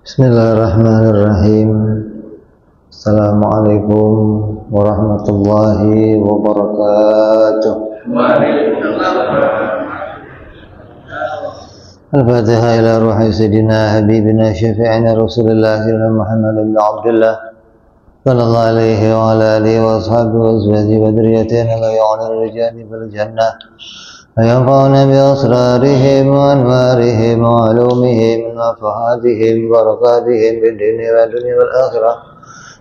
Bismillahirrahmanirrahim. Assalamualaikum warahmatullahi wabarakatuh. Al-Fatihah ila ruhi sayyidina habibina syafi'ina Rasulullah Muhammad bin Abdullah sallallahu alaihi wa ala alihi wa ashabihi wa azwajihi wa dhurriyatihi la yu'anil rijali bil jannah وينفعنا بأسرارهم وأنوارهم وعلومهم وفهادهم وبركاتهم في الدين والدنيا والآخرة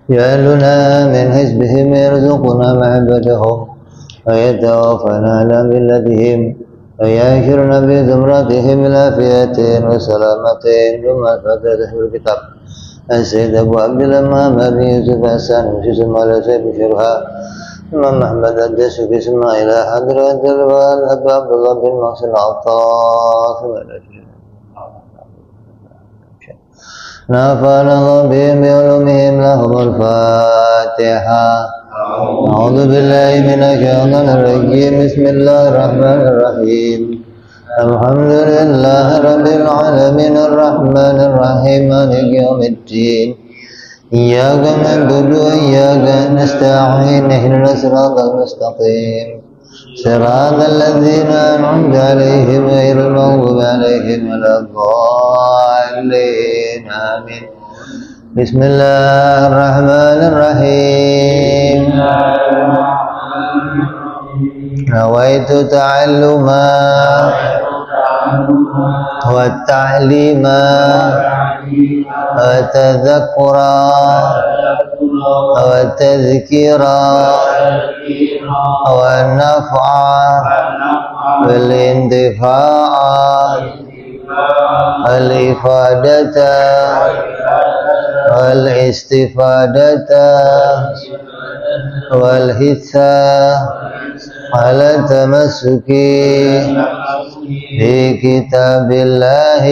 يجعلنا من حزبهم يرزقنا محبتهم ويتوفنا على ملتهم ويأشرنا بزمرتهم العافية والسلامة ثم فتح الكتاب السيد أبو عبد الله محمد بن يوسف حسن جزم على سيف شرها إمام أحمد الدسوقي اسمع إلى حضرة الوالد عبد الله بن محسن عطاس نفعنا الله بهم بعلومهم لهم الفاتحة أعوذ بالله من الشيطان الرجيم بسم الله الرحمن الرحيم الحمد لله رب العالمين الرحمن الرحيم مالك يوم الدين إياك نعبد وإياك نستعين اهدنا الصراط المستقيم صراط الذين أنعمت عليهم غير المغضوب عليهم ولا الضالين آمين بسم الله الرحمن الرحيم نويت تعلما والتعليما وتذكرا وتذكيرا والنفع والانتفاع والإفادة والاستفادة والحثة على التمسك بكتاب الله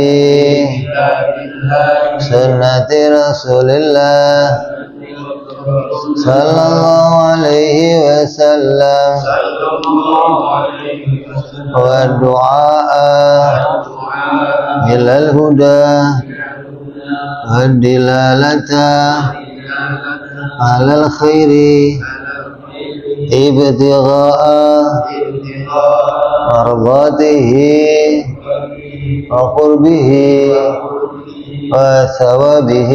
سنة رسول الله صلى الله عليه وسلم والدعاء إلى الهدى والدلالة على الخير ابتغاء مرضاته وقربه وثوابه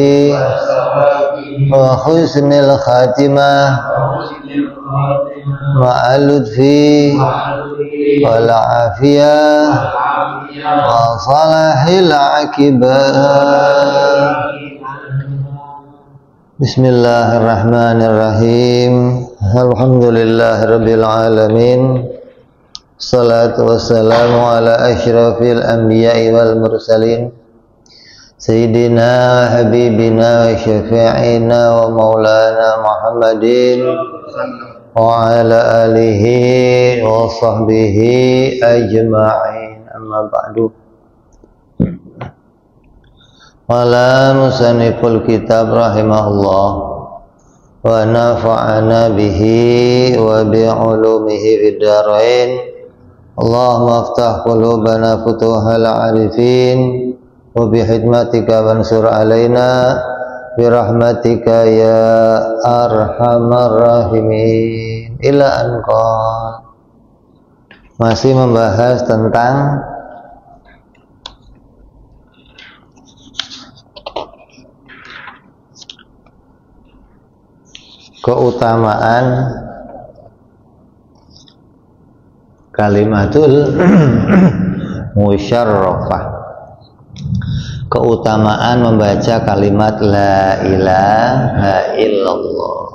وحسن الخاتمة مع اللطف والعافية وصلاح العاقبة. Bismillahirrahmanirrahim. Alhamdulillahirabbil alamin. Salatu wassalamu ala asyrafil anbiya'i wal mursalin Sayyidina habibina wa syafi'ina wa maulana Muhammadin wa ala alihi wa sahbihi ajma'in. Amma ba'du. Qala musanniful kitab rahimahullah wa nafa'ana bihi wa bi'ulumihi fid dharain. Allahumma aftah qulubana futuhal arifin wa bihikmatika wansur alaina birahmatika ya arhamar rahimin. Ila anqal. Masih membahas tentang keutamaan kalimatul musyarrafah, keutamaan membaca kalimat la ilaha illallah.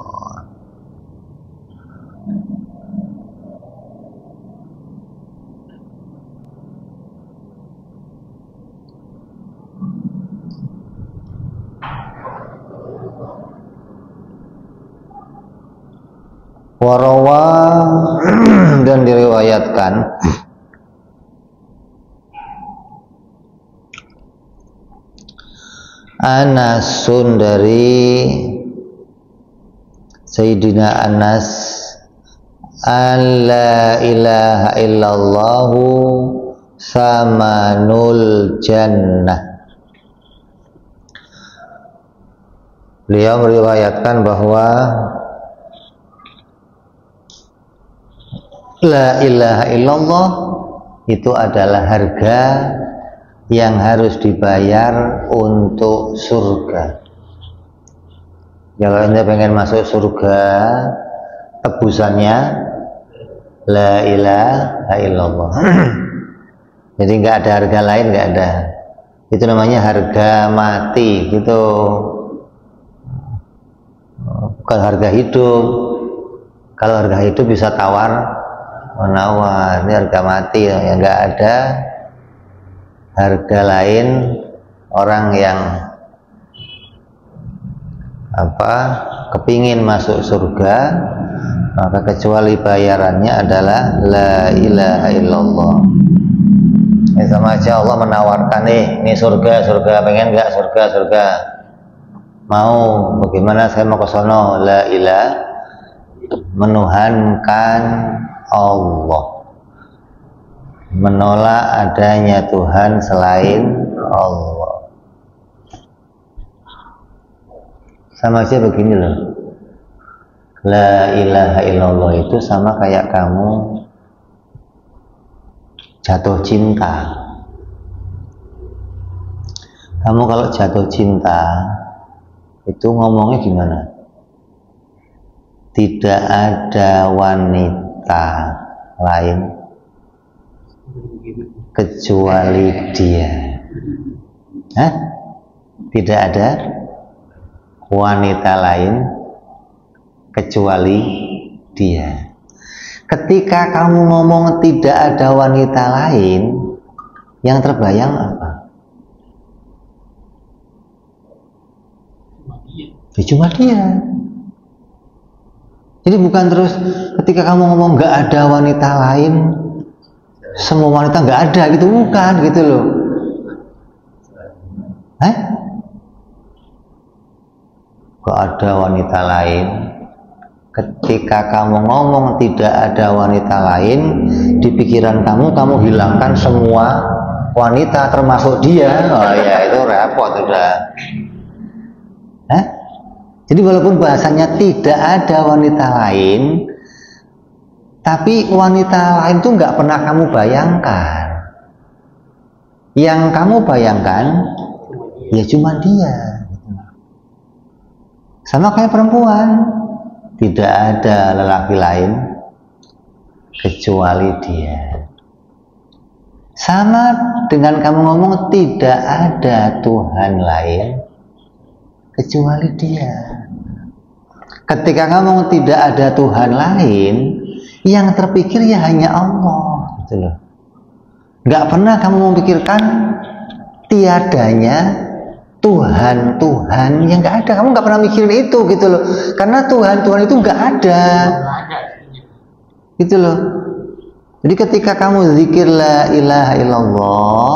Warawa dan diriwayatkan Anasun dari Sayyidina Anas an la ilaha illallahu samanul jannah, Beliau meriwayatkan bahwa la ilaha illallah itu adalah harga yang harus dibayar untuk surga. Kalau Anda pengen masuk surga, tebusannya la ilaha illallah. Jadi nggak ada harga lain, nggak ada. Itu namanya harga mati, gitu. Bukan harga hidup. Kalau harga hidup bisa tawar menawar. Ini harga mati, ya nggak ada harga lain. Orang yang kepingin masuk surga, maka kecuali bayarannya adalah la ilaha illallah. Ini sama aja Allah menawarkan, ini surga, pengen nggak surga? Mau, bagaimana saya mau ke sono? La ilaha, menuhankan Allah, menolak adanya Tuhan selain Allah. Sama aja begini loh, la ilaha illallah itu sama kayak kamu jatuh cinta. Kamu kalau jatuh cinta itu ngomongnya gimana? Tidak ada wanita lain kecuali dia. Hah? Tidak ada wanita lain kecuali dia. Ketika kamu ngomong tidak ada wanita lain, yang terbayang apa? Ya cuma dia. Jadi bukan terus ketika kamu ngomong nggak ada wanita lain, semua wanita nggak ada gitu, bukan gitu loh. Nggak ada wanita lain. Ketika kamu ngomong tidak ada wanita lain, di pikiran kamu hilangkan semua wanita termasuk dia. Oh ya, itu repot udah. Jadi walaupun bahasanya tidak ada wanita lain, tapi wanita lain itu nggak pernah kamu bayangkan. Yang kamu bayangkan ya cuma dia. Sama kayak perempuan, tidak ada lelaki lain kecuali dia. Sama dengan kamu ngomong tidak ada Tuhan lain kecuali dia. Ketika ngomong tidak ada Tuhan lain, yang terpikir ya hanya Allah, gitu loh. Nggak pernah kamu memikirkan tiadanya Tuhan yang nggak ada. Kamu nggak pernah mikirin itu, gitu loh. Karena Tuhan itu nggak ada, gitu loh. Jadi ketika kamu zikir la ilaha illallah,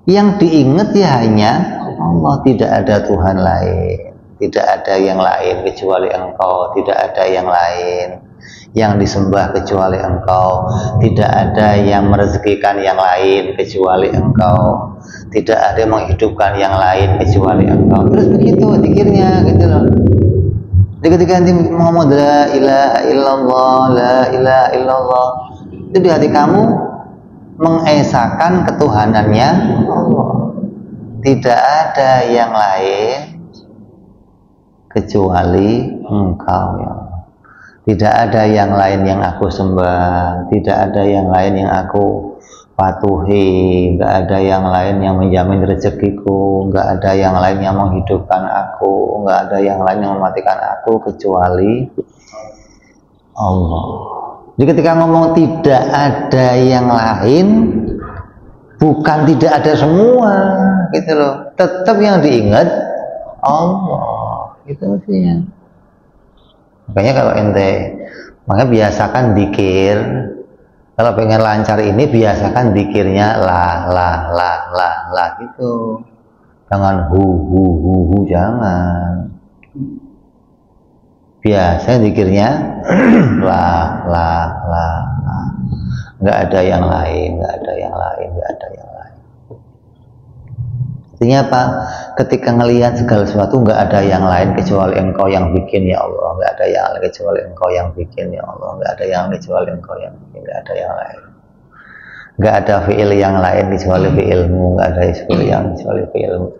yang diingat ya hanya Allah, tidak ada Tuhan lain, tidak ada yang lain kecuali Engkau, tidak ada yang lain yang disembah kecuali Engkau, tidak ada yang merezekikan yang lain kecuali Engkau, tidak ada yang menghidupkan yang lain kecuali Engkau. Terus begitu zikirnya, gitu loh. Jadi ketika nanti ngomong la ilaha illallah, la ilaha illallah, itu di hati kamu mengesahkan ketuhanannya Allah. Tidak ada yang lain kecuali Engkau ya Allah. Tidak ada yang lain yang aku sembah, tidak ada yang lain yang aku patuhi, nggak ada yang lain yang menjamin rezekiku, nggak ada yang lain yang menghidupkan aku, nggak ada yang lain yang mematikan aku kecuali Allah. Jadi ketika ngomong tidak ada yang lain, bukan tidak ada semua, gitu loh. Tetap yang diingat Allah, itu maksudnya. Makanya kalau makanya biasakan zikir. Kalau pengen lancar ini, biasakan zikirnya la gitu. Jangan hu, jangan. Biasa zikirnya la. Nggak ada yang lain, nggak ada yang lain. Artinya apa? Ketika ngelihat segala sesuatu nggak ada yang lain kecuali Engkau yang bikin ya Allah, nggak ada yang lain kecuali Engkau yang bikin ya Allah, nggak ada yang lain kecuali Engkau yang bikin, nggak ada yang lain, nggak ada fiil yang lain kecuali fiilmu, nggak ada fiil yang kecuali fiilmu.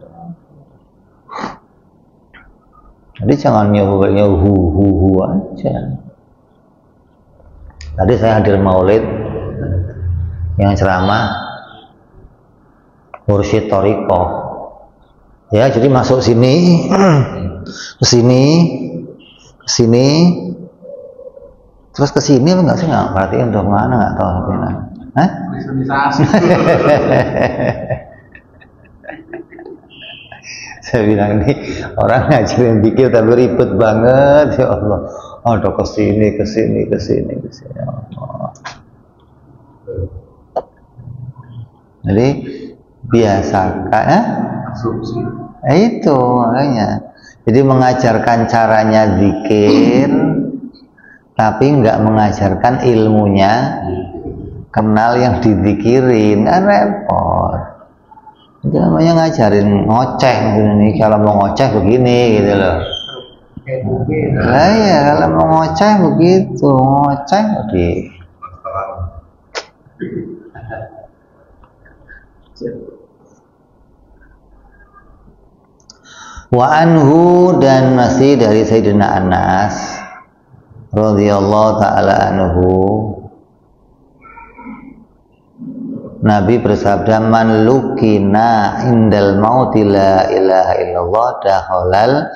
Jadi jangan nyohu aja. Tadi saya hadir maulid yang ceramah Mursyid Thariqah. Ya, jadi masuk sini, ke sini, terus ke sini apa enggak sih, nggak perhatiin untuk mana, nggak tahu apa. Hah? Saya bilang ini orang ngajarin pikir tapi ribet banget ya Allah. Aduh ke sini. Allah. Jadi biasakan itu makanya. Jadi mengajarkan caranya zikir tapi nggak mengajarkan ilmunya, kenal yang dizikirin kan repot. Itu namanya ngajarin ngoceh ini, kalau mau ngoceh begini gitu loh. Lah ya kalau mau ngoceh begitu, ngoceh di wa anhu, dan masih dari Sayyidina Anas radhiyallahu taala anhu, Nabi bersabda, man lukina indal mauti la ilaha illallah dakhalal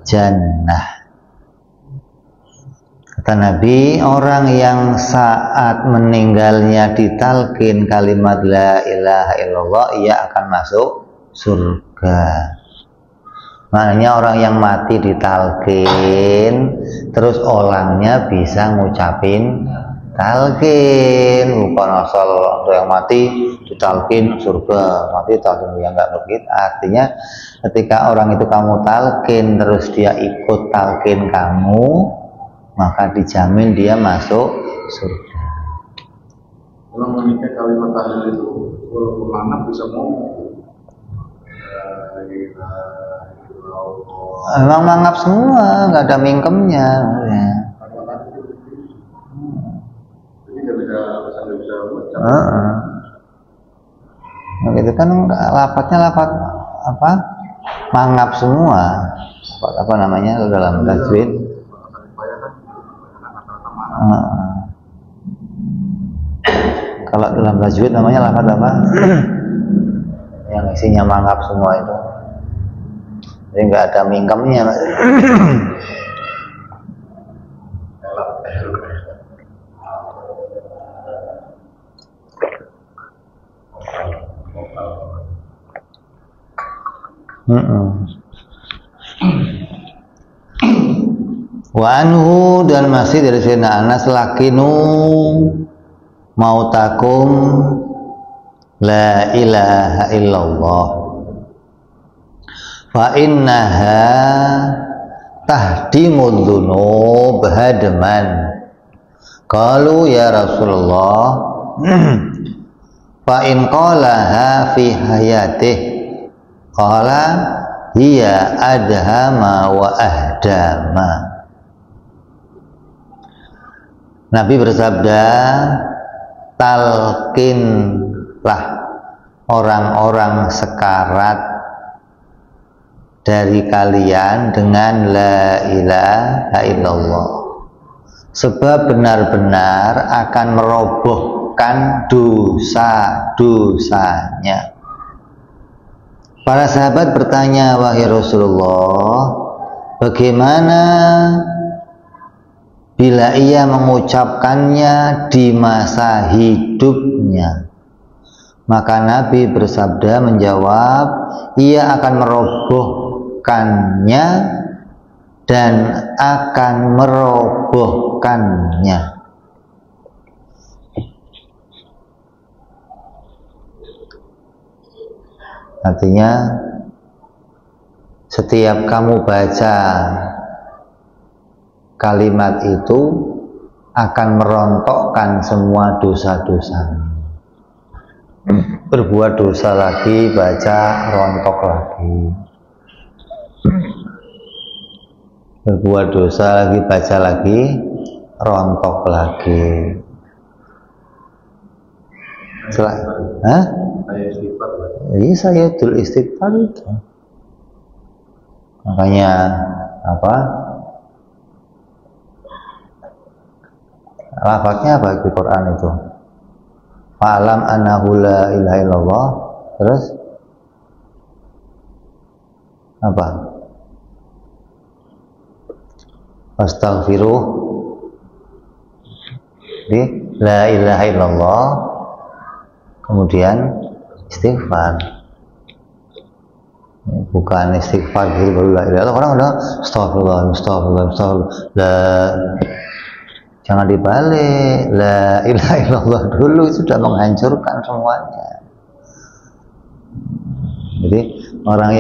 jannah. Kata Nabi, orang yang saat meninggalnya ditalkin kalimat la ilaha illallah, ia akan masuk surga. Maknanya orang yang mati ditalkin, terus orangnya bisa ngucapin talqin, bukan asal ada yang mati ditalqin surga, mati talqin ya, enggak begitu. Artinya ketika orang itu kamu talqin terus dia ikut talqin kamu, maka dijamin dia masuk surga. Kalau menikah kalimat tahlil itu walaupun anak bisa ngomong. Emang mangap semua, nggak ada mingkemnya ya. Nah, gitu kan lapatnya lapat apa? Mangap semua. Apa namanya dalam tajwid? Kalau dalam tajwid namanya lafaz apa? Yang isinya mangap semua itu. Jadi nggak ada mingkemnya. Wa anhu, dan masih dari Sayyidina Anas, lakinu mautakum la ilaha illallah fa innaha tahdimud dzunub hadman. Qalu ya Rasulullah fa in qalaha fi hayatih qala hiya adhama wa ahdama. Nabi bersabda, talqinlah orang-orang sekarat dari kalian dengan la ilaha illallah, sebab benar-benar akan merobohkan dosa-dosanya. Para sahabat bertanya, wahai Rasulullah, bagaimana bila ia mengucapkannya di masa hidupnya? Maka Nabi bersabda menjawab, ia akan merobohkannya dan akan merobohkannya. Artinya setiap kamu baca kalimat itu akan merontokkan semua dosa-dosa. berbuat dosa lagi, baca rontok lagi. Berbuat dosa lagi, baca lagi, rontok lagi. Hah? Iya, sayyidul istighfar itu. Makanya apa? Lafadznya apa di Quran itu? Fa'lam annahu la ilaha illallah. Terus apa? Astaghfiruh. Jadi la ilaha illallah. Kemudian istighfar. Bukan istighfar gitu baru la ilaha illallah. Orang udah astagfirullah. Jangan dibalik, la ilaha illallah dulu sudah menghancurkan semuanya. Jadi orang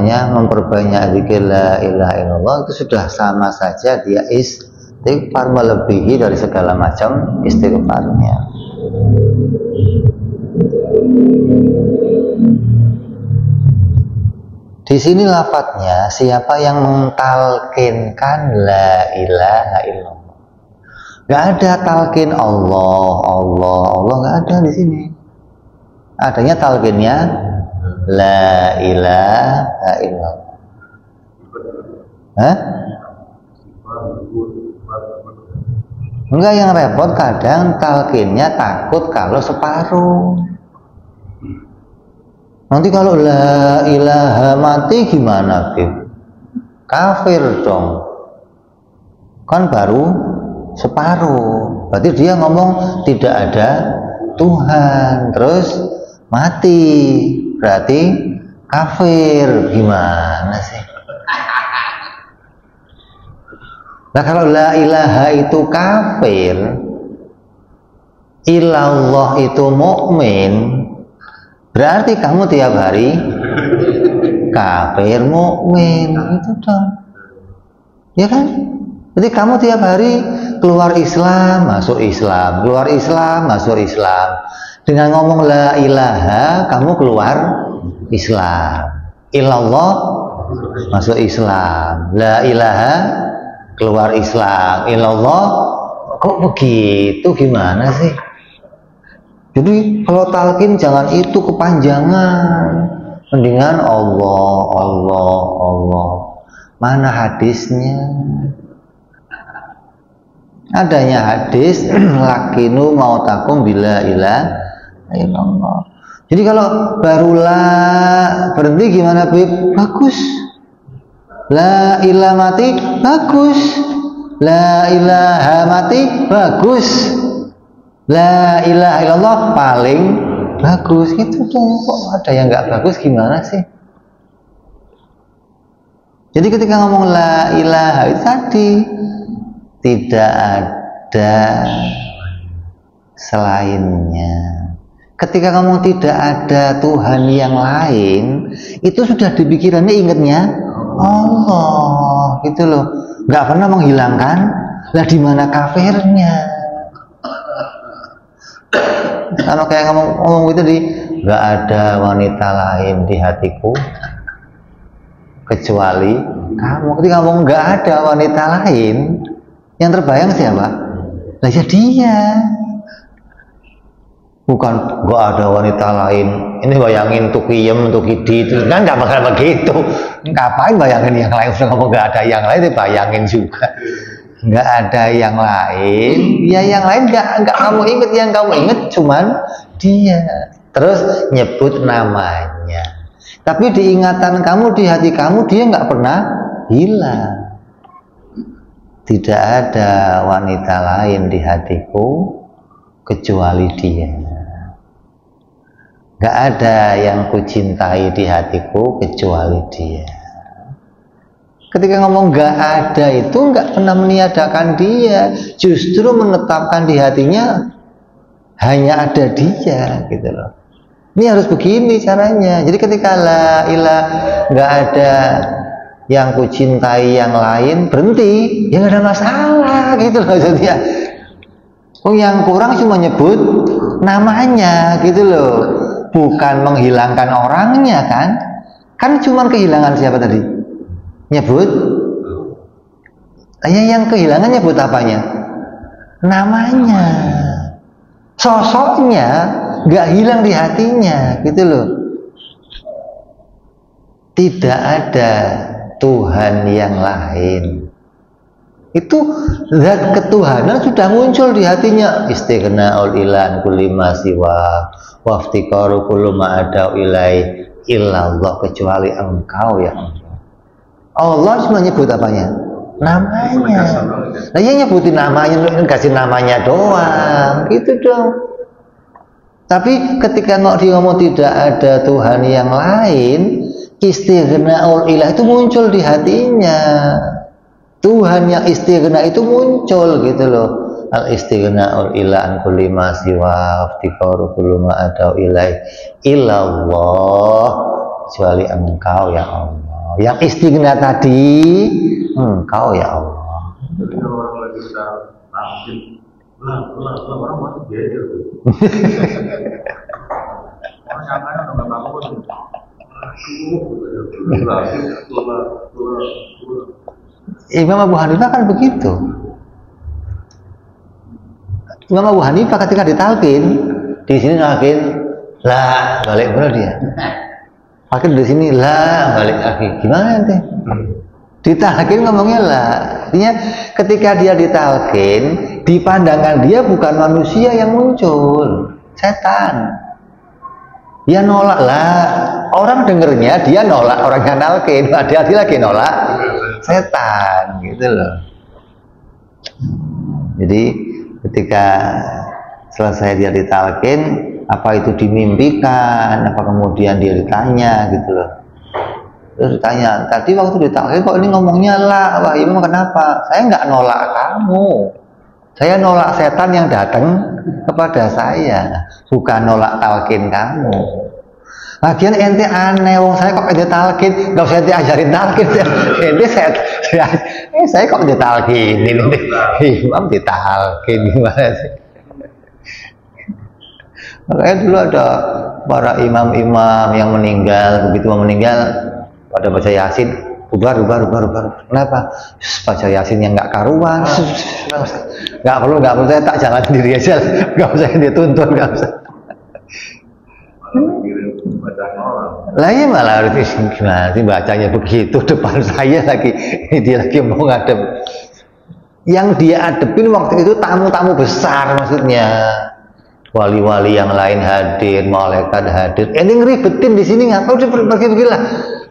yang memperbanyak zikir la ilaha illallah itu sudah sama saja dia istighfar, melebihi dari segala macam istighfarnya. Di sini lafadznya, siapa yang mentalkinkan la ilaha illallah. Gak ada talkin Allah, gak ada di sini. Adanya talkinnya la ilaha illallah. Hah? Enggak, yang repot kadang talkinnya takut kalau separuh. Nanti kalau la ilaha mati gimana, Bib? Kafir dong. Kan baru separuh. Berarti dia ngomong tidak ada Tuhan, terus mati. Berarti kafir. Gimana sih? Nah kalau la ilaha itu kafir, ilallah itu mukmin, berarti kamu tiap hari kafir mukmin, itu dong, ya kan? Jadi kamu tiap hari keluar Islam, masuk Islam, keluar Islam, masuk Islam. Dengan ngomong la ilaha, kamu keluar Islam. Ilallah, masuk Islam. La ilaha, keluar Islam. Ilallah, kok begitu? Gimana sih? Jadi kalau talqin jangan itu kepanjangan. Mendingan Allah. Mana hadisnya? Adanya hadis lakinu mautakum bila ilaha illallah. Jadi kalau barulah berhenti gimana, Bib? Bagus. La ilaha mati bagus. La ilaha mati bagus. La ilaha illallah paling bagus. Gitu dong. Kok ada yang nggak bagus gimana sih? Jadi ketika ngomong la ilaha itu tadi tidak ada selainnya. Ketika ngomong tidak ada Tuhan yang lain, itu sudah di pikirannya ingatnya Allah, gitu loh. Nggak pernah menghilangkan. Lah di mana kafirnya? Kalau kayak ngomong itu nggak ada wanita lain di hatiku kecuali kamu. Ketika ngomong nggak ada wanita lain, yang terbayang siapa? Lah ya dia. Bukan nggak ada wanita lain. Ini bayangin tuh Kiem, tuh Kidi itu kan nggak bakal begitu. Ngapain bayangin yang lain? Sudah ngomong nggak ada yang lain, dibayangin juga. Nggak ada yang lain. Ya yang lain nggak kamu inget. Yang kamu inget cuman dia. Terus nyebut namanya. Tapi di ingatan kamu, di hati kamu dia nggak pernah hilang. Tidak ada wanita lain di hatiku kecuali dia. Gak ada yang kucintai di hatiku kecuali dia. Ketika ngomong gak ada itu gak pernah meniadakan dia, justru menetapkan di hatinya hanya ada dia, gitu loh. Ini harus begini caranya. Jadi ketika la ilaha gak ada yang kucintai yang lain, berhenti, ya gak ada masalah, gitu loh. Jadi ya, yang kurang cuma nyebut namanya gitu loh, bukan menghilangkan orangnya kan cuma kehilangan siapa tadi nyebut yang kehilangan nyebut apanya, namanya, sosoknya nggak hilang di hatinya gitu loh. Tidak ada Tuhan yang lain. Itu zat ketuhanan sudah muncul di hatinya. Istighna'ul ilan kulli ma siwa wa iftiqaru kullu ma adau ilai illallah, kecuali engkau ya Allah. Allah cuma nyebut apanya? Namanya. Nah, yang nyebutin namanya, kasih namanya doang, gitu dong. Tapi ketika dia ngomong tidak ada Tuhan yang lain, istighna'ul ilah itu muncul di hatinya. Tuhan yang istighna itu muncul gitu loh. Al istighna'ul ilah an kulli ma siwa iftiqaru kullu ma adau ilai illallah, kecuali engkau ya Allah. Yang istighna tadi engkau ya Allah. Jadi kalau orang lagi sudah tampil orang masih geger tuh. Orang nyatanya udah nggak bangun. Imam Abu Hanifah kan begitu. Imam Abu Hanifah ketika ditalkin, di sini talkin lah, balik bener dia. Talkin di sini lah, balik lagi. Gimana ente? Ditalkin ngomongnya lah. Artinya ketika dia ditalkin, di pandangan dia bukan manusia yang muncul, setan. Dia nolak lah. Orang dengernya dia nolak orang yang nalkin, hati-hati lagi nolak setan gitu loh. Jadi ketika selesai dia ditalkin, apa itu dimimpikan, apa kemudian dia ditanya gitu loh. Terus ditanya, tadi waktu ditalkin kok ini ngomongnya lah, wah Imam kenapa? Saya nggak nolak kamu, saya nolak setan yang datang kepada saya, bukan nolak talkin kamu. Lagian ente aneh, wong saya kok ente talkin, nggak usah ente ajarin talkin, ente saya kok ente talkin, ini Imam ditalkin gimana sih? Makanya dulu ada para imam-imam yang meninggal, begitu mau meninggal pada baca Yasin, bubar. Kenapa? Baca Yasin yang nggak karuan, nggak perlu saya tak jalan sendiri aja, nggak usah dituntun, nggak usah. Lah ya malah harus gimana sih bacanya begitu depan saya lagi, ini dia lagi mau ngadep. Yang dia adepin waktu itu tamu-tamu besar, maksudnya wali-wali yang lain hadir, malaikat hadir. Ini ngeribetin di sini ngapa udah pergi lah,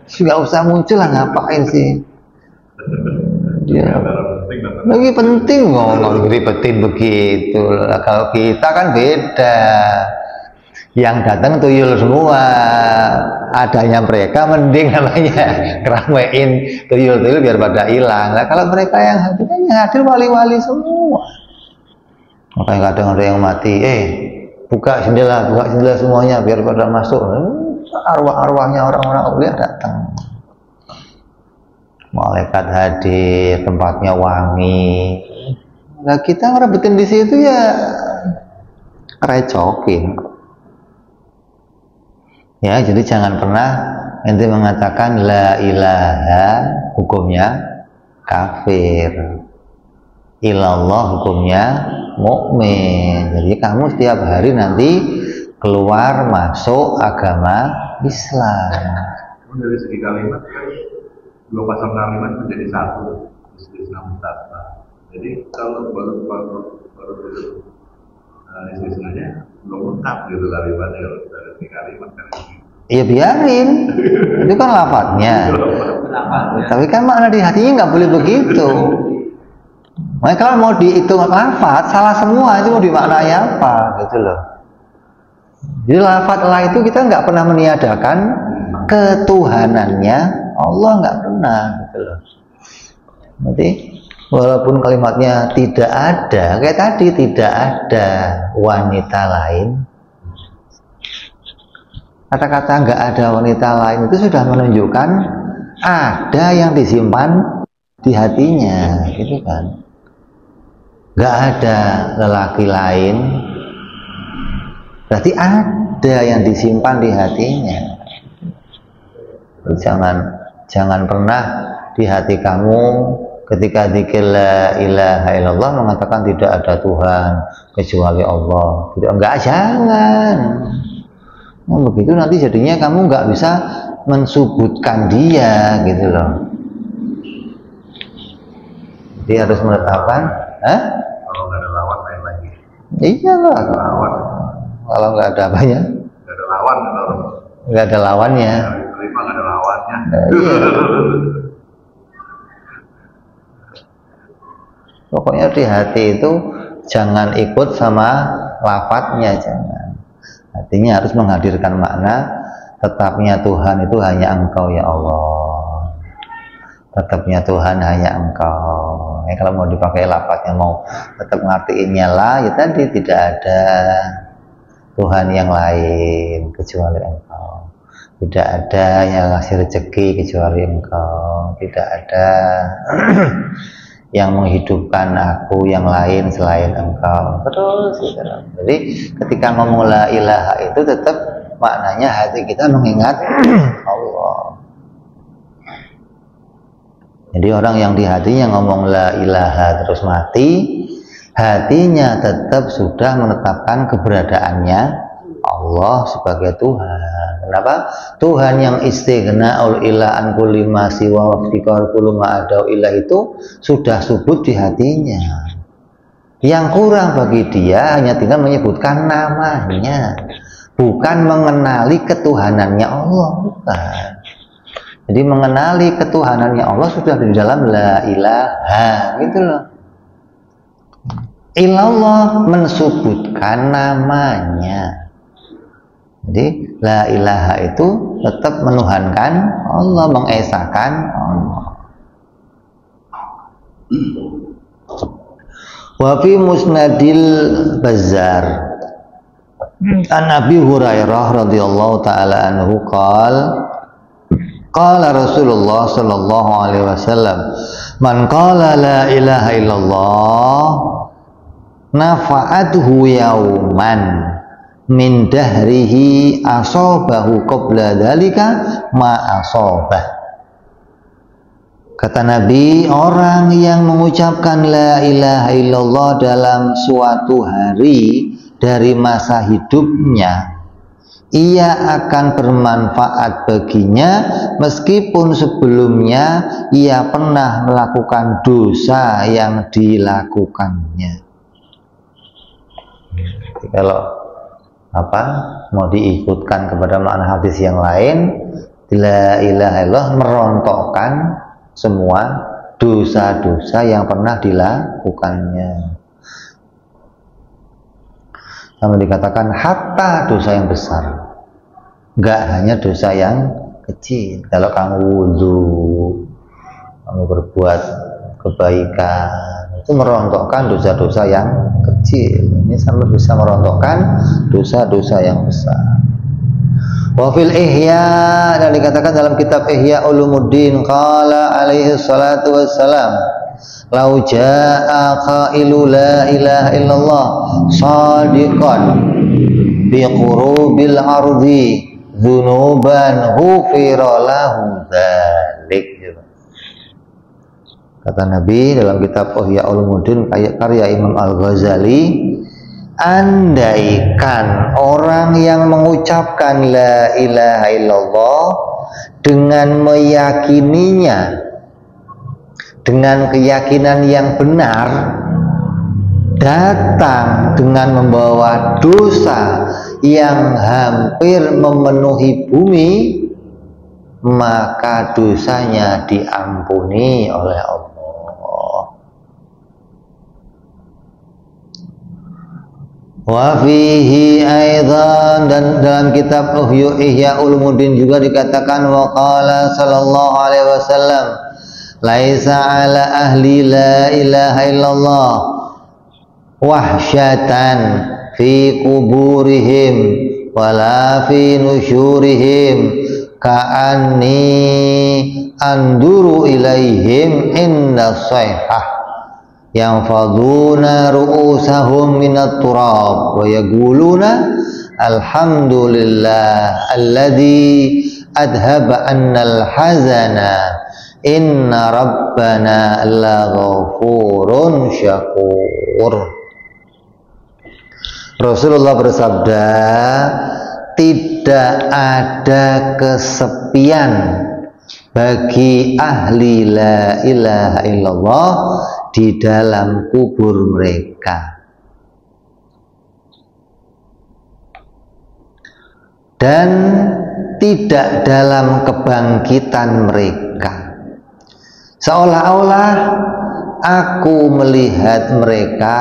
nggak usah muncul lah, ngapain sih? Dia lagi penting ngomong ngeribetin begitu. Kalau kita kan beda. Yang datang tuyul semua, adanya mereka mending namanya keramein tuyul-tuyul biar pada hilang. Nah, kalau mereka yang hadir wali-wali semua. Makanya kadang ada yang mati, buka jendela semuanya biar pada masuk. Arwah-arwahnya orang-orang ulia datang. Malaikat hadir, tempatnya wangi. Nah kita ngerebetin di situ ya recokin. Ya, jadi jangan pernah ente mengatakan la ilaha hukumnya kafir, ilallah hukumnya mukmin. Jadi kamu setiap hari nanti keluar masuk agama Islam. Dari segi kalimat, dua pasang kalimat menjadi satu, Islam Tata. Jadi kalau baru istilahnya belum lengkap gitu kalimatnya, dari segi kalimat kan. Iya biarin, itu kan lafadznya. Tapi kan makna di hatinya nggak boleh begitu. Makanya kalau mau dihitung lafadz, salah semua, itu mau dimaknai apa gitu loh. Jadi lafadz lah itu kita nggak pernah meniadakan ketuhanannya Allah, nggak pernah gitu loh. Jadi walaupun kalimatnya tidak ada, kayak tadi tidak ada wanita lain, kata-kata nggak ada wanita lain itu sudah menunjukkan ada yang disimpan di hatinya, gitu kan. Nggak ada lelaki lain, Berarti ada yang disimpan di hatinya. Jangan pernah di hati kamu ketika dzikir la ilaha illallah mengatakan tidak ada Tuhan kecuali Allah. Enggak, jangan. Nah, begitu nanti jadinya kamu nggak bisa mensubutkan dia gitu loh. Jadi harus menetapkan, kalau nggak ada lawan main lagi. Iya lah. Kalau nggak ada apanya? Nggak ada lawan, nggak ada lawannya. Terima nggak ada lawannya. Iya. Pokoknya di hati itu jangan ikut sama lafadznya, jangan. Hatinya harus menghadirkan makna tetapnya Tuhan itu hanya Engkau ya Allah. Tetapnya Tuhan hanya Engkau. Kalau mau dipakai lafadznya, mau tetap ngertiinnya lah, ya tadi tidak ada Tuhan yang lain kecuali Engkau. Tidak ada yang ngasih rezeki kecuali Engkau. Tidak ada yang menghidupkan aku yang lain selain Engkau. Terus gitu. Jadi ketika ngomong la ilaha itu tetap maknanya hati kita mengingat Allah. Jadi orang yang di hatinya ngomong la ilaha terus mati, hatinya tetap sudah menetapkan keberadaannya Allah sebagai Tuhan. Kenapa? Tuhan yang istighna'ul ilah an kulli ma siwa wa iftikar kullu ma adau ilah itu sudah subut di hatinya. Yang kurang bagi dia hanya tinggal menyebutkan namanya, bukan mengenali ketuhanannya Allah, bukan. Jadi mengenali ketuhanannya Allah sudah di dalam la ilaha, gitu loh. Ilallah mensubutkan namanya. Jadi la ilaha itu tetap menuhankan Allah, mengesakan Allah. Wa fi musnadil Bazzar an Abi Hurairah radhiyallahu taala anhu qala Rasulullah sallallahu alaihi wasallam man qala la ilaha illallah nafa'atuhu yauman min dahrihi asobahu qabla dhalika ma asobah. Kata Nabi, orang yang mengucapkan la ilaha illallah dalam suatu hari dari masa hidupnya, ia akan bermanfaat baginya meskipun sebelumnya ia pernah melakukan dosa yang dilakukannya. Jadi kalau mau diikutkan kepada makna hadis yang lain, la ilaha illallah merontokkan semua dosa-dosa yang pernah dilakukannya. Sama dikatakan hatta dosa yang besar, nggak hanya dosa yang kecil. Kalau kamu wudhu, kamu berbuat kebaikan, itu merontokkan dosa-dosa yang kecil. Ini sama bisa merontokkan dosa-dosa yang besar. Wafil Ihya, dan dikatakan dalam kitab Ihya Ulumuddin, qala alaihi salatu wassalam, lau jaa qailu la ilaha illallah sadiqan bi qurubil ardi dzunuban ghufira lahu dzalik. Kata Nabi dalam kitab Ihya Ulumuddin karya Imam Al-Ghazali, andaikan orang yang mengucapkan la ilaha illallah dengan meyakininya dengan keyakinan yang benar, datang dengan membawa dosa yang hampir memenuhi bumi, maka dosanya diampuni oleh Allah. Wa fihi aidan, dan dalam kitab Ihya Ulumuddin juga dikatakan, wa qala sallallahu alaihi wasallam, laisa ala ahli la ilaha illallah wahsyatan fi kuburihim wala fi nusyurihim ka'anni anduru ilaihim inda sayhah yang faduna ru'usahum minat turab wa yaquluna alhamdulillah alladzi adhaba annal hazana inna rabbana laghafurun syakur. Rasulullah bersabda, tidak ada kesepian bagi ahli la ilaha illallah di dalam kubur mereka, dan tidak dalam kebangkitan mereka. Seolah-olah aku melihat mereka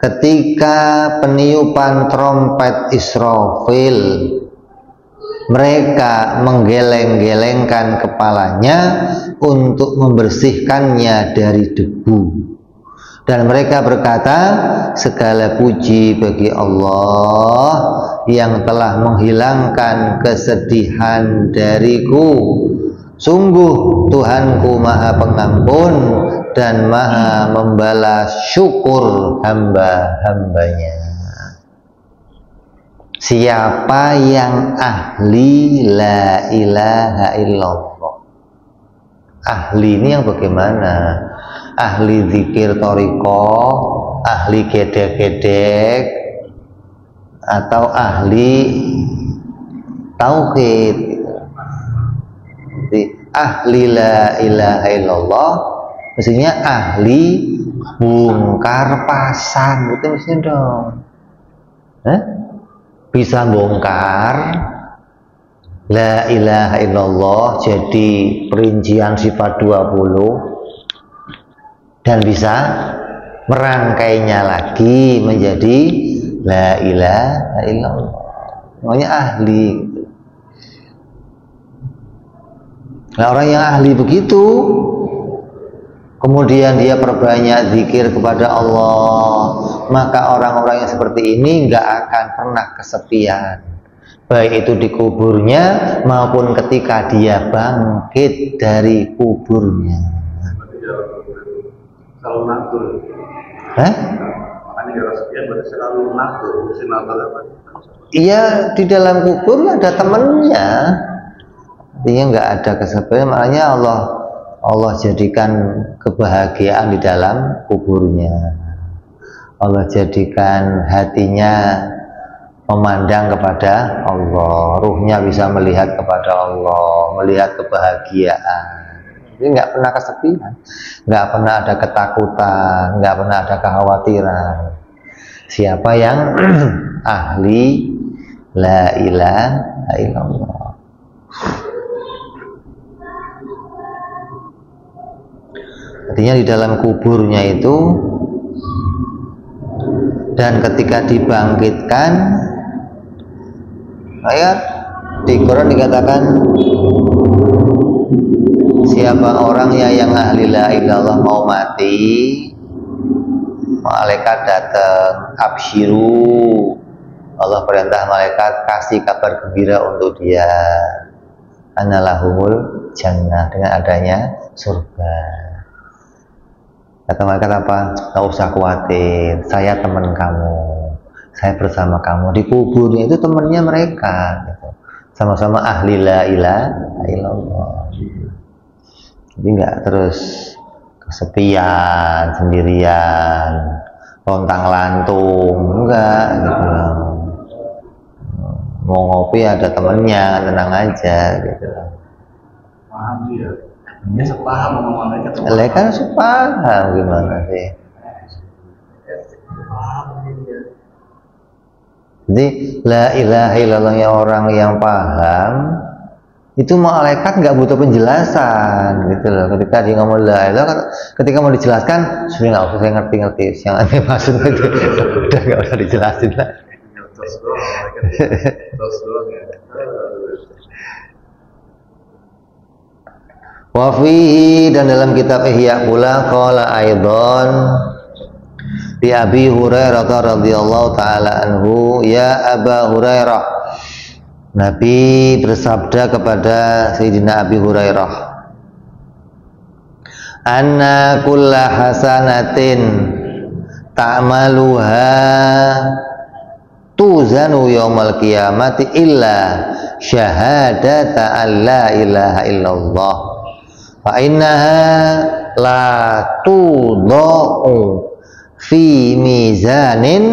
ketika peniupan trompet Israfil, mereka menggeleng-gelengkan kepalanya untuk membersihkannya dari debu, dan mereka berkata, segala puji bagi Allah yang telah menghilangkan kesedihan dariku. Sungguh Tuhanku maha pengampun dan maha membalas syukur hamba-hambanya. Siapa yang ahli la ilaha illallah? Ahli ini yang bagaimana? Ahli zikir toriko, ahli gedek-gedek, atau ahli tauhid? Ahli la ilaha illallah mestinya ahli bongkar pasang, gitu mestinya dong. Bisa bongkar la ilaha illallah jadi perincian sifat 20, dan bisa merangkainya lagi menjadi la ilaha illallah. Namanya ahli. Nah, orang yang ahli begitu, kemudian dia perbanyak zikir kepada Allah, maka orang-orang yang seperti ini nggak akan pernah kesepian, baik itu di kuburnya maupun ketika dia bangkit dari kuburnya. Selalu natur. Makanya dia kesepian berarti selalu natur. Iya, di dalam kubur ada temannya. Artinya nggak ada kesepian, makanya Allah jadikan kebahagiaan di dalam kuburnya. Allah jadikan hatinya memandang kepada Allah, ruhnya bisa melihat kepada Allah, melihat kebahagiaan. Jadi nggak pernah kesepian, nggak pernah ada ketakutan, nggak pernah ada kekhawatiran. Siapa yang ahli la ilaha illallah. Artinya di dalam kuburnya itu, dan ketika dibangkitkan, ayat di Quran dikatakan, siapa orangnya yang ahli la ilallah mau mati, malaikat datang, absyiru, Allah perintah malaikat kasih kabar gembira untuk dia, analahumul jannah, dengan adanya surga. Kata malaikat apa? Gak usah khawatir, saya teman kamu, saya bersama kamu. Di kuburnya itu temannya mereka, gitu. Sama-sama ahli la ilaha illallah. Jadi nggak terus kesepian, sendirian, lontang lantung, enggak gitu. Mau ngopi ada temennya, tenang aja gitu. Paham sih ya. Dia sepaham sama malaikat. Malaikat sepaham gimana sih? Jadi la ilaha illallah orang yang paham itu malaikat nggak butuh penjelasan gitu loh. Ketika dia ngomong la ilaha, ketika mau dijelaskan sudah nggak usah, saya ngerti yang aneh maksudnya itu udah nggak usah dijelasin lah. Tos doang, malaikat tos doang ya. Wafihi, dan dalam kitab Ihya pula qala aidan di Abi Hurairah radhiyallahu taala anhu, ya Aba Hurairah, Nabi bersabda kepada Sayyidina Abi Hurairah, anna kulla hasanatin ta'maluha tuzanu yaumal qiyamati illa syahadata an la ilaha illallah fa innaha la tudau fi mizanin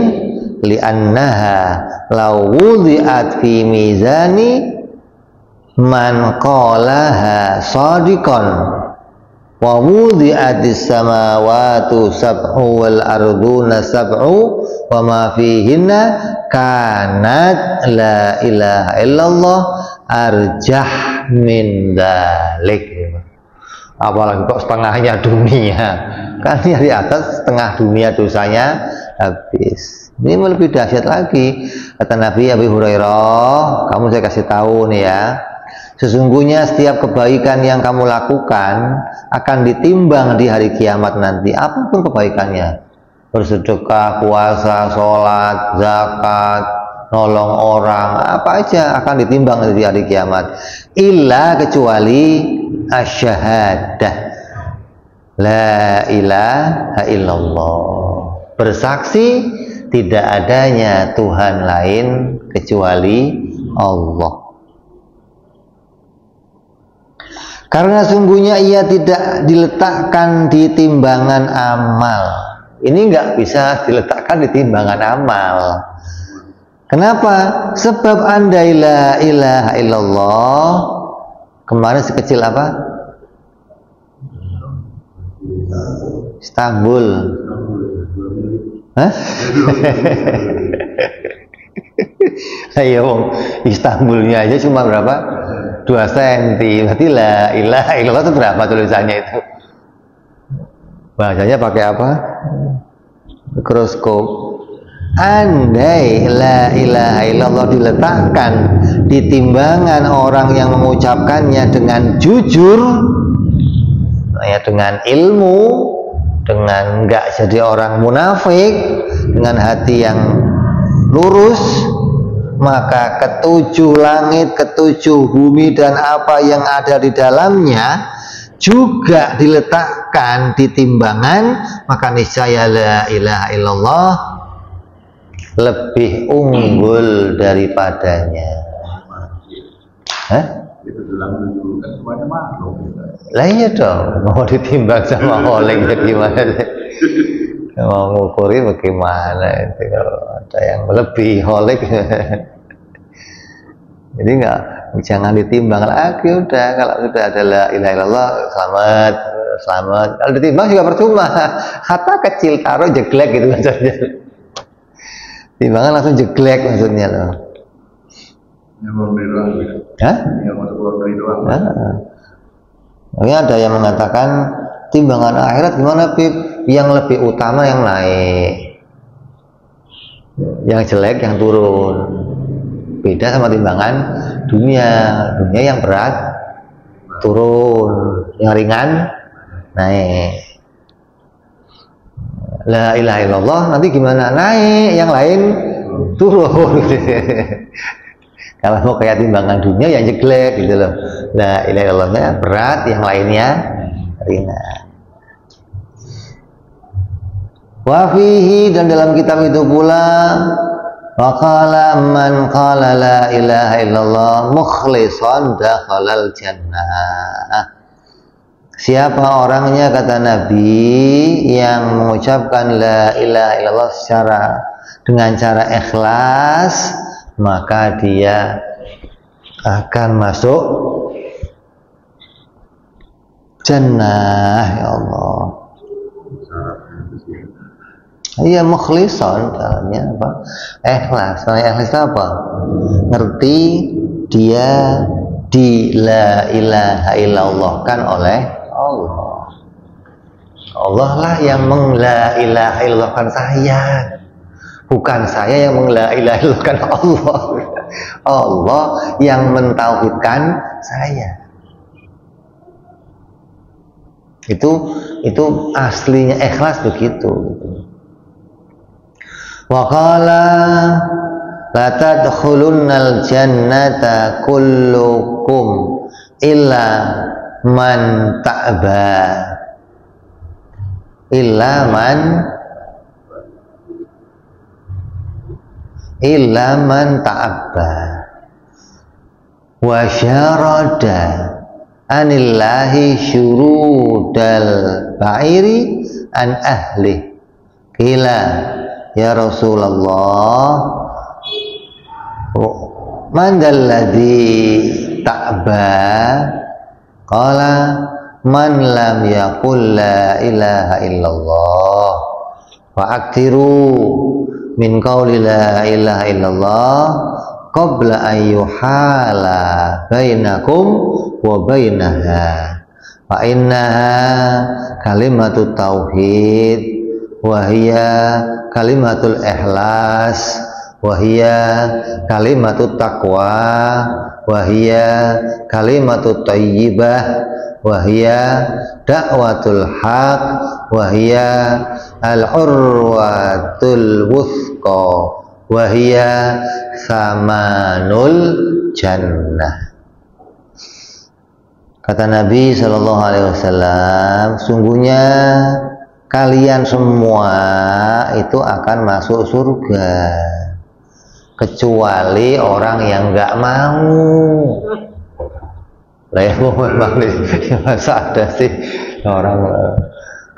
li'annaha law wudi'at fi mizani man qalaha shadiqan wa wudi'atis samawati sab'u wal arduna sab'u wa ma fihinna kanat la ilaha illallah arjah min dalik. Apalagi kok setengahnya dunia, kan di atas setengah dunia dosanya habis. Ini lebih dahsyat lagi, kata Nabi Abu Hurairah, kamu saya kasih tahu nih ya, sesungguhnya setiap kebaikan yang kamu lakukan akan ditimbang di hari kiamat nanti, apapun kebaikannya, bersedekah, puasa, sholat, zakat, nolong orang, apa aja akan ditimbang di hari kiamat, illa kecuali asyhadah la ilaha illallah, bersaksi tidak adanya Tuhan lain kecuali Allah. Karena sungguhnya ia tidak diletakkan di timbangan amal. Ini nggak bisa diletakkan di timbangan amal. Kenapa? Sebab andai la ilaha illallah, kemarin sekecil apa? Istanbul. Hah? Ayo, Istanbulnya aja cuma berapa? 2 cm. Berarti la ilaha illallah itu berapa tulisannya itu? Bahasanya pakai apa? Mikroskop. Andai la ilaha illallah diletakkan di timbangan orang yang mengucapkannya dengan jujur, ya, dengan ilmu, dengan enggak jadi orang munafik, dengan hati yang lurus, maka ketujuh langit, ketujuh bumi dan apa yang ada di dalamnya juga diletakkan di timbangan, maka niscaya la ilaha illallah lebih unggul daripadanya. Hah? Lah iya dong, mau ditimbang sama oleng ya gimana sih? Mau ngukuri bagaimana itu kalau ada yang lebih oleng. Jadi jangan ditimbang lagi, udah kalau sudah ada la ilaha illallah selamat. Kalau ditimbang juga percuma, kata kecil taruh jeglek gitu maksudnya. Timbangan langsung jeglek maksudnya loh. Yang mau beli doang, hah? Yang mau beli doang. Ini ada yang mengatakan timbangan akhirat gimana, Pip? Yang lebih utama yang naik, yang jelek yang turun. Beda sama timbangan dunia. Dunia yang berat turun, yang ringan naik. La ilaha illallah nanti gimana? Naik, yang lain turun. Kalau mau kayak timbangan dunia yang jelek gitu loh. La ilaha illallahnya berat, yang lainnya ringan. Wa fihi, dan dalam kitab itu pula, wa qala man qala la ilaha illallah mukhlishan dakhalal jannah. Siapa orangnya, kata Nabi, yang mengucapkan la ilaha illallah dengan cara ikhlas, maka dia akan masuk jannah. Ya Allah. Iya, mukhlishan dalamnya apa? Ikhlas. Ikhlas itu apa? Ngerti dia di la ilaha illallah kan oleh Allah. Allah lah yang la ilaha illallah kan saya. Bukan saya yang la ilaha illallah kan Allah. Allah yang mentauhidkan saya. Itu aslinya ikhlas begitu. Wa qala la tadkhulunnal jannata kullukum illa man ta'ba illa man illa man ta'abba wa syarada anillahi syurudal ba'iri an ahli. Qila ya Rasulullah, man dalladhi ta'ba? Qala man lam yaqul la ilaha illallah wa aktiru min qawli la ilaha illallah qabla an yuhala bainakum wa bainaha fa innaha kalimatut tauhid wa hiya kalimatul ikhlas wa hiya kalimatut taqwa wa hiya kalimatut thayyibah wa hiya da'watul haq wa hiya al-urwatul wuthqa wa hiya samanul jannah. Kata Nabi Shallallahu Alaihi Wasallam, sungguhnya kalian semua itu akan masuk surga kecuali orang yang nggak mau. Lah ya memang masa ada sih orang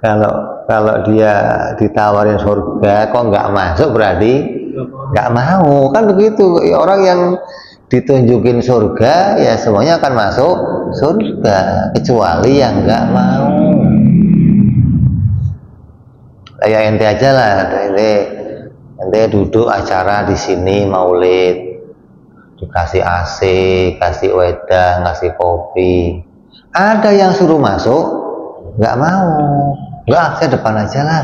kalau dia ditawarin surga kok nggak masuk, berarti nggak mau, kan begitu. Orang yang ditunjukin surga ya semuanya akan masuk surga kecuali yang nggak mau. Kayak ente aja lah, ente duduk acara di sini maulid, dikasih AC, kasih wedang, kasih kopi, ada yang suruh masuk nggak mau, nggak, saya depan aja lah,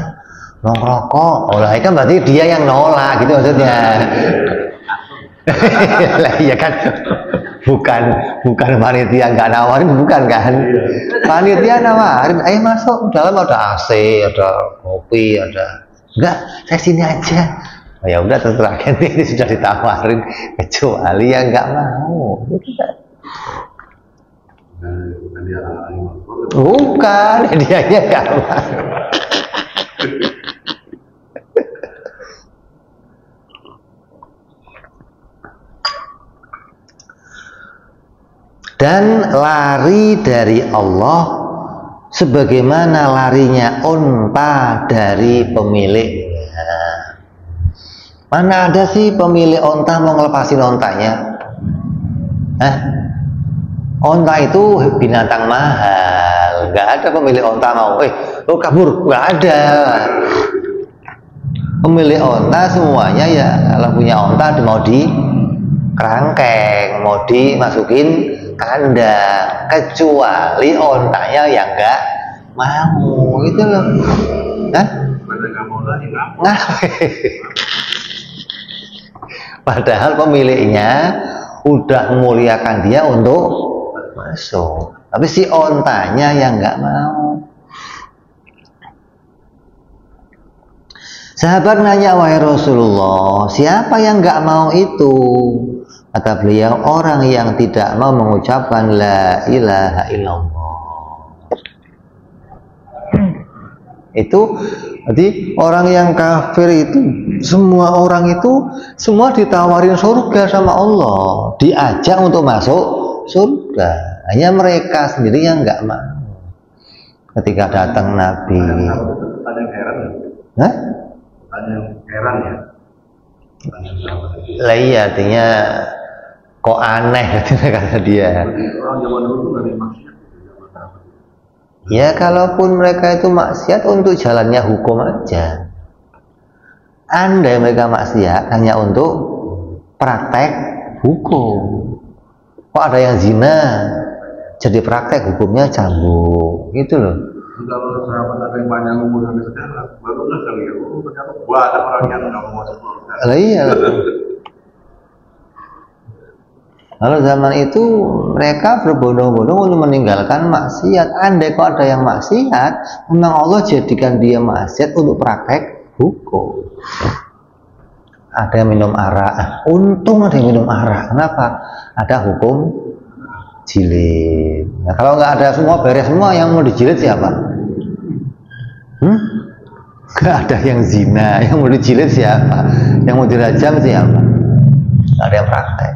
mau ngerokok. Oh lah, kan berarti dia yang nolak gitu maksudnya. Lah iya kan, bukan panitia nggak nawarin, bukan kan, panitia nawarin, ayo masuk, dalam ada AC, ada kopi, ada, enggak, saya sini aja. Oh, ya udah, terserah kan, ini sudah ditawarin kecuali yang nggak mau. Bukan, dianya nggak mau. Dan lari dari Allah sebagaimana larinya unta dari pemiliknya. Mana ada sih pemilik unta mau ngelepasin untanya? Unta itu binatang mahal, nggak ada pemilik unta mau, lo kabur, nggak ada. Pemilik unta semuanya ya kalau punya unta mau di kerangkeng, mau dimasukin kandang, kecuali ontanya yang nggak mau, gitu loh. Padahal pemiliknya udah memuliakan dia untuk masuk, tapi si ontanya yang nggak mau. Sahabat nanya, wahai Rasulullah, siapa yang nggak mau itu? Kata beliau, orang yang tidak mau mengucapkan la ilaha illallah. Itu jadi orang yang kafir itu, semua orang itu semua ditawarin surga sama Allah, diajak untuk masuk surga, hanya mereka sendiri yang nggak mau. Ketika datang Nabi, ada yang heran, ada yang heran ya. Lah iya, artinya kok aneh kata dia. Orang zaman dulu tuh nggak ada maksiat. Ya kalaupun mereka itu maksiat untuk jalannya hukum aja. Andai mereka maksiat hanya untuk praktek hukum. Kok ada yang zina jadi praktek hukumnya cambuk, gitu loh. Kalau sahabat ada yang panjang umur sampai sekarang, barulah kali ya. Ternyata ada orang yang nggak mau masuk surga. Lah iya. Kalau zaman itu mereka berbondong-bondong untuk meninggalkan maksiat. Andai kok ada yang maksiat, memang Allah jadikan dia maksiat untuk praktek hukum. Ada yang minum arak, untung ada yang minum arak. Kenapa? Ada hukum jilid. Nah, kalau nggak ada semua, beres semua, yang mau dijilid siapa? Nggak ada yang zina, yang mau dijilid siapa? Yang mau dirajam siapa? Nggak ada yang praktek.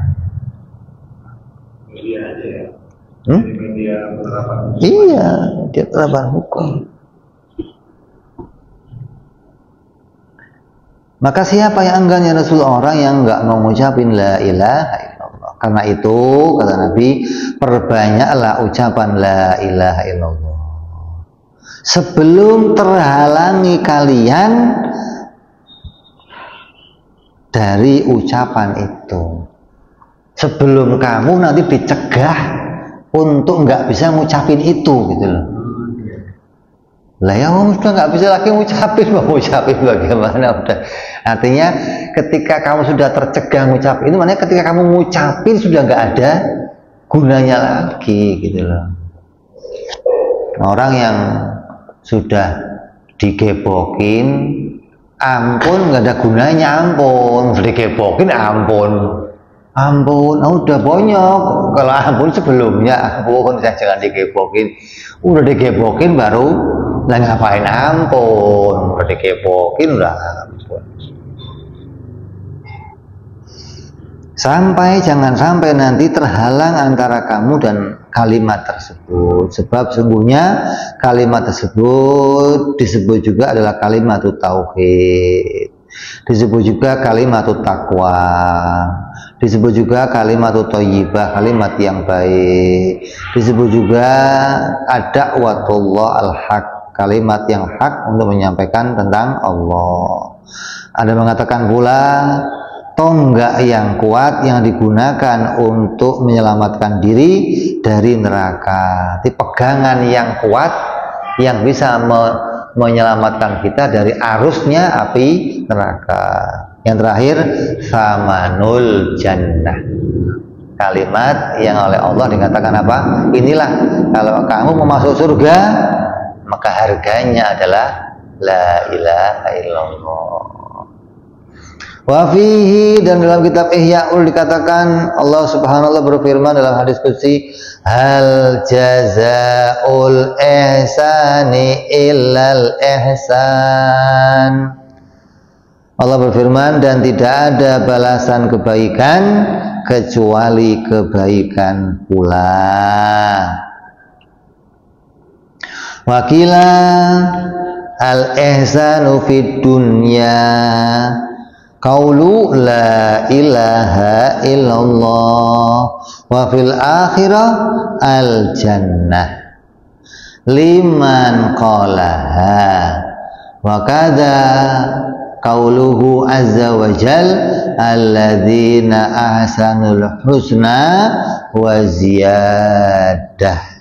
Media aja ya. Hmm? Media penerapan hukum. Iya, dia penerapan hukum. Maka siapa yang enggan ya Rasul? Orang yang nggak mau ngucapin la ilaha illallah. Karena itu kata Nabi, perbanyaklah ucapan la ilaha illallah sebelum terhalangi kalian dari ucapan itu. Sebelum kamu nanti dicegah untuk nggak bisa ngucapin itu, gitu loh. Lah ya sudah nggak bisa lagi ngucapin, mau ngucapin bagaimana udah. Artinya ketika kamu sudah tercegah ngucapin itu, maknanya ketika kamu ngucapin sudah nggak ada gunanya lagi, gitu loh. Orang yang sudah digebokin, ampun nggak ada gunanya, ampun digebokin, ampun udah bonyok. Kalau ampun sebelumnya, ampun saya jangan digebokin. Udah digebokin baru lah ngapain ampun, udah digebokin udah ampun. Jangan sampai nanti terhalang antara kamu dan kalimat tersebut. Sebab sungguhnya kalimat tersebut disebut juga adalah kalimat tauhid, disebut juga kalimat taqwa, disebut juga kalimat thayyibah, kalimat yang baik, disebut juga ad-da'watullah al-haq, kalimat yang hak untuk menyampaikan tentang Allah. Ada mengatakan pula tonggak yang kuat yang digunakan untuk menyelamatkan diri dari neraka. Itu pegangan yang kuat yang bisa menyelamatkan kita dari arusnya api neraka. Yang terakhir, samanul jannah, kalimat yang oleh Allah dikatakan apa? Inilah kalau kamu mau masuk surga, maka harganya adalah la ilaha illallah. Wa fihi, dan dalam kitab Ihya'ul dikatakan Allah Subhanahu wa ta'ala berfirman dalam hadis qudsi, hal jazaa'ul ihsani illal ihsan. Allah berfirman, dan tidak ada balasan kebaikan kecuali kebaikan pula. Wakila al-ihsanu fid dunya qaulu la ilaha illallah wa fil akhirah al jannah liman qalaha wa kadza qauluhu azza wa jal alladzina ahsanul husna wa ziyadah.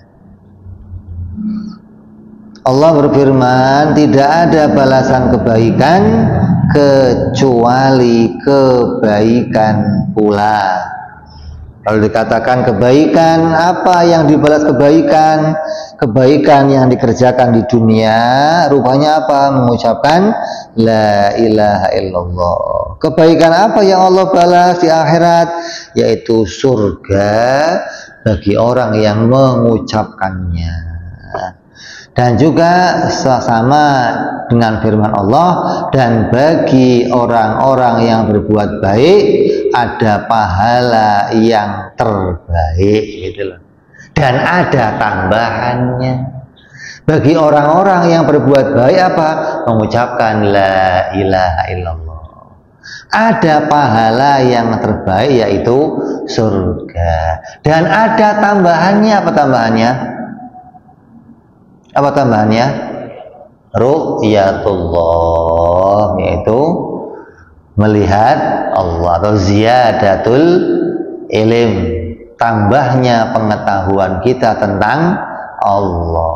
Allah berfirman, tidak ada balasan kebaikan kecuali kebaikan pula. Kalau dikatakan kebaikan, apa yang dibalas kebaikan? Kebaikan yang dikerjakan di dunia, rupanya apa? Mengucapkan la ilaha illallah. Kebaikan apa yang Allah balas di akhirat? Yaitu surga bagi orang yang mengucapkannya. Dan juga sama dengan firman Allah, dan bagi orang-orang yang berbuat baik ada pahala yang terbaik, gitu loh. Dan ada tambahannya. Bagi orang-orang yang berbuat baik apa? Mengucapkan la ilaha illallah. Ada pahala yang terbaik yaitu surga. Dan ada tambahannya. Apa tambahannya? Apa tambahannya? Ru'yatullah, yaitu melihat Allah, atau ziyadatul ilm, tambahnya pengetahuan kita tentang Allah.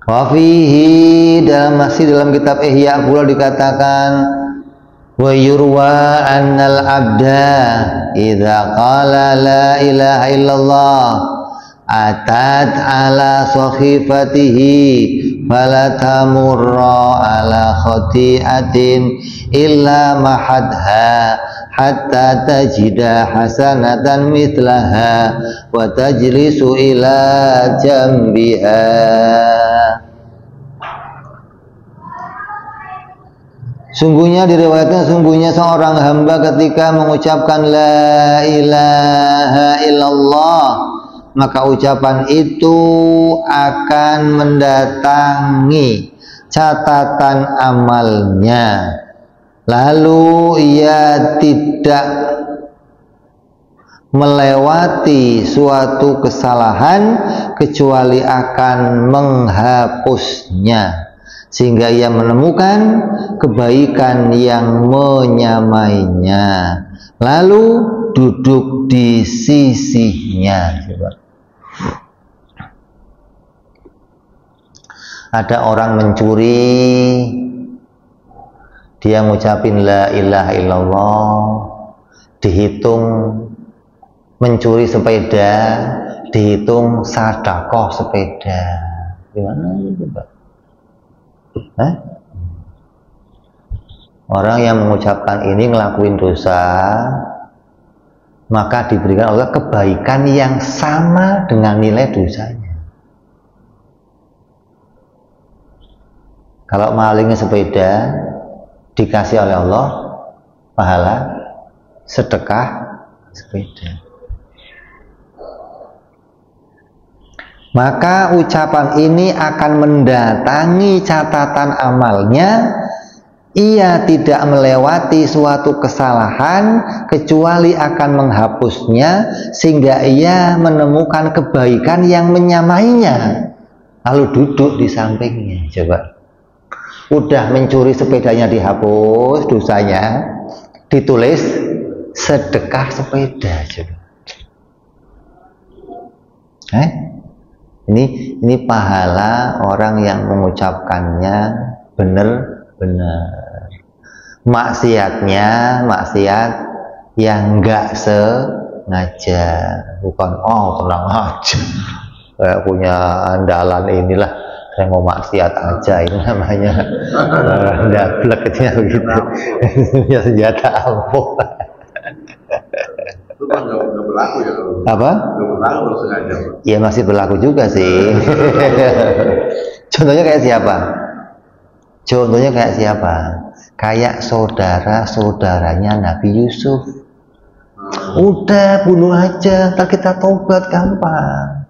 Wa fihi, masih dalam kitab Ihya pula dikatakan, wa yurwa annal abda idza qala la ilaha illallah atat ala sakhifatihi falatamurra ala khati'atin illa mahadha hatta tajida hasanatan mithlaha wa tajlisu ila jambiha. Sungguhnya diriwayatkan, sungguhnya seorang hamba ketika mengucapkan la ilaha illallah, maka ucapan itu akan mendatangi catatan amalnya, lalu ia tidak melewati suatu kesalahan kecuali akan menghapusnya, sehingga ia menemukan kebaikan yang menyamainya, lalu duduk di sisinya. Ada orang mencuri, dia ngucapin la ilaha illallah, dihitung mencuri sepeda, dihitung sedekah sepeda. Gimana itu, Pak? Orang yang mengucapkan ini ngelakuin dosa, maka diberikan oleh kebaikan yang sama dengan nilai dosanya. Kalau malingnya sepeda, dikasih oleh Allah pahala sedekah sepeda. Maka ucapan ini akan mendatangi catatan amalnya. Ia tidak melewati suatu kesalahan kecuali akan menghapusnya, sehingga ia menemukan kebaikan yang menyamainya, lalu duduk di sampingnya. Coba, udah mencuri sepedanya dihapus dosanya, ditulis sedekah sepeda. Coba, ini pahala orang yang mengucapkannya benar-benar. Maksiatnya maksiat yang enggak sengaja, bukan tenang aja, kayak punya andalan inilah, saya mau maksiat aja, ini namanya ndablek begitu, punya senjata ampuh. Itu kan nggak berlaku ya kalau apa? Nggak berlaku kalau sengaja. Ya masih berlaku juga sih. Contohnya kayak siapa? Contohnya kayak siapa? Kayak saudara-saudaranya Nabi Yusuf. Udah bunuh aja, ntar kita tobat gampang.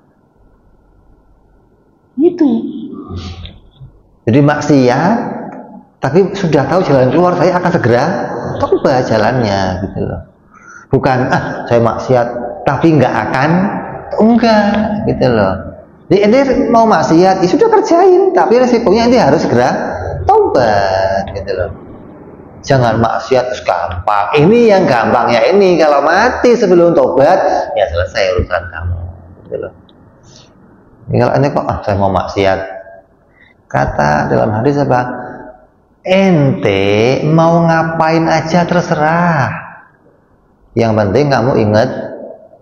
Itu. Jadi maksiat, tapi sudah tahu jalan keluar, saya akan segera tobat jalannya, gitu loh. Bukan saya maksiat tapi nggak akan, enggak, gitu loh. Jadi ini mau maksiat, ya sudah kerjain, tapi resikonya ini harus segera tobat, gitu loh. Jangan maksiat gampang. Ini yang gampangnya ini, kalau mati sebelum tobat, ya selesai urusan kamu, gitu loh. Ini kalau ini kok saya mau maksiat, kata dalam hadis apa? Ente mau ngapain aja terserah. Yang penting kamu ingat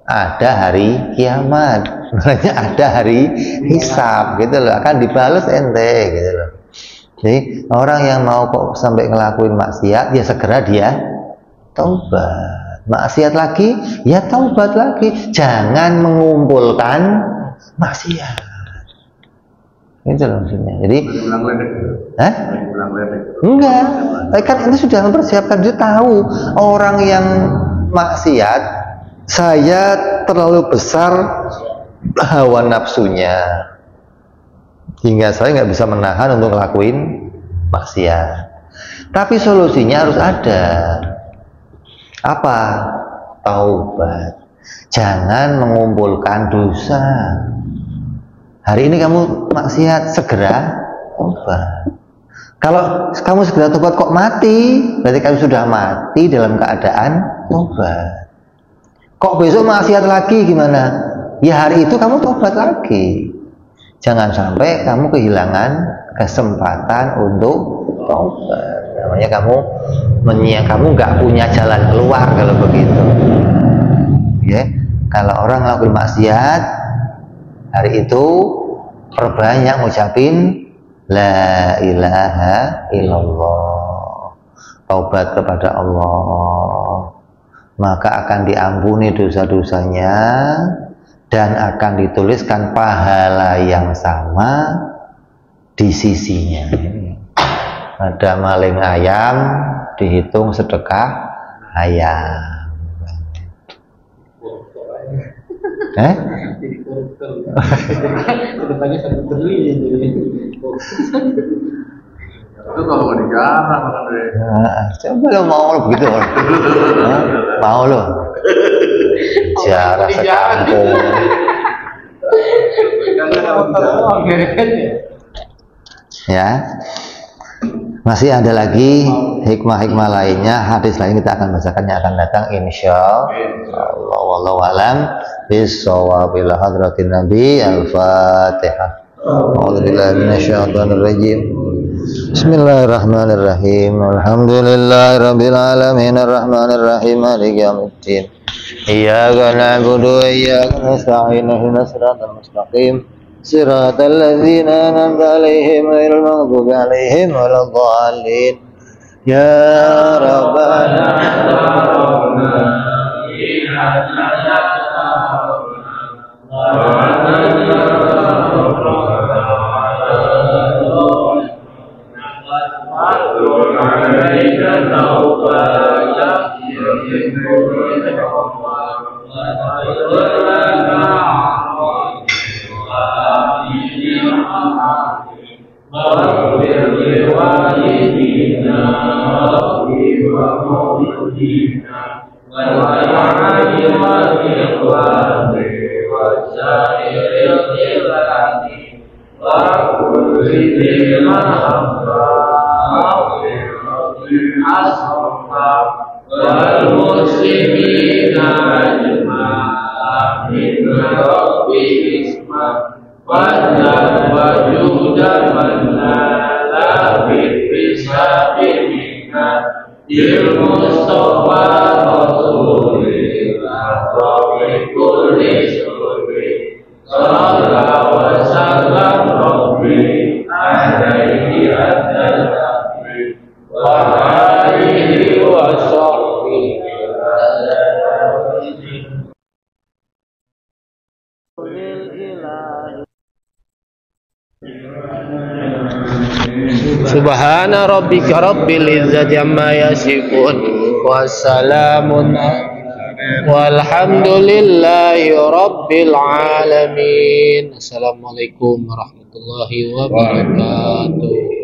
ada hari kiamat, sebenarnya ada hari hisab, gitu loh, akan dibalas ente, gitu loh. Jadi orang yang mau kok sampai ngelakuin maksiat, ya segera dia taubat. Maksiat lagi, ya taubat lagi. Jangan mengumpulkan maksiat. Itu loh maksudnya. Jadi, enggak. Kan itu sudah mempersiapkan, dia tahu orang yang maksiat, saya terlalu besar hawa nafsunya, hingga saya nggak bisa menahan untuk ngelakuin maksiat. Tapi solusinya harus ada. Apa? Taubat. Jangan mengumpulkan dosa. Hari ini kamu maksiat, segera taubat. Kalau kamu segera taubat kok mati, berarti kamu sudah mati dalam keadaan taubat. Kok besok maksiat lagi gimana? Ya hari itu kamu taubat lagi. Jangan sampai kamu kehilangan kesempatan untuk taubat. Namanya kamu nggak punya jalan keluar kalau begitu. Ya, kalau orang ngelakuin maksiat, hari itu perbanyak ngucapin la ilaha illallah, taubat kepada Allah, maka akan diampuni dosa-dosanya dan akan dituliskan pahala yang sama di sisinya. ada maling ayam dihitung sedekah ayam. Jadi koruptor. Kedepannya sangat berlian jadi. Itu kalau mau dijarang makan deh. Coba lo mau lo begitu lo. Mau lo? Jarah sekampung. Ya. Masih ada lagi hikmah-hikmah lainnya, hadis lain kita akan bacakan yang akan datang insya Allah. Wallahu a'lam bishawab. Ila hadratin Nabi. Al-Fatihah. A'udzubillahi minasyaitonir rajim. Bismillahirrahmanirrahim. Alhamdulillahirabbil alamin arrahmanir rahim maliki yaumiddin. Iyyaka na'budu wa iyyaka nasta'in ihdinas siratal mustaqim. Siratal ladzina an'amta 'alaihim ghairil maghdubi 'alaihim waladdallin. Ya Rabbana Subhana rabbika rabbil izzati amma yasifun wassalamun walhamdulillahi rabbil alamin. Assalamualaikum warahmatullahi wabarakatuh.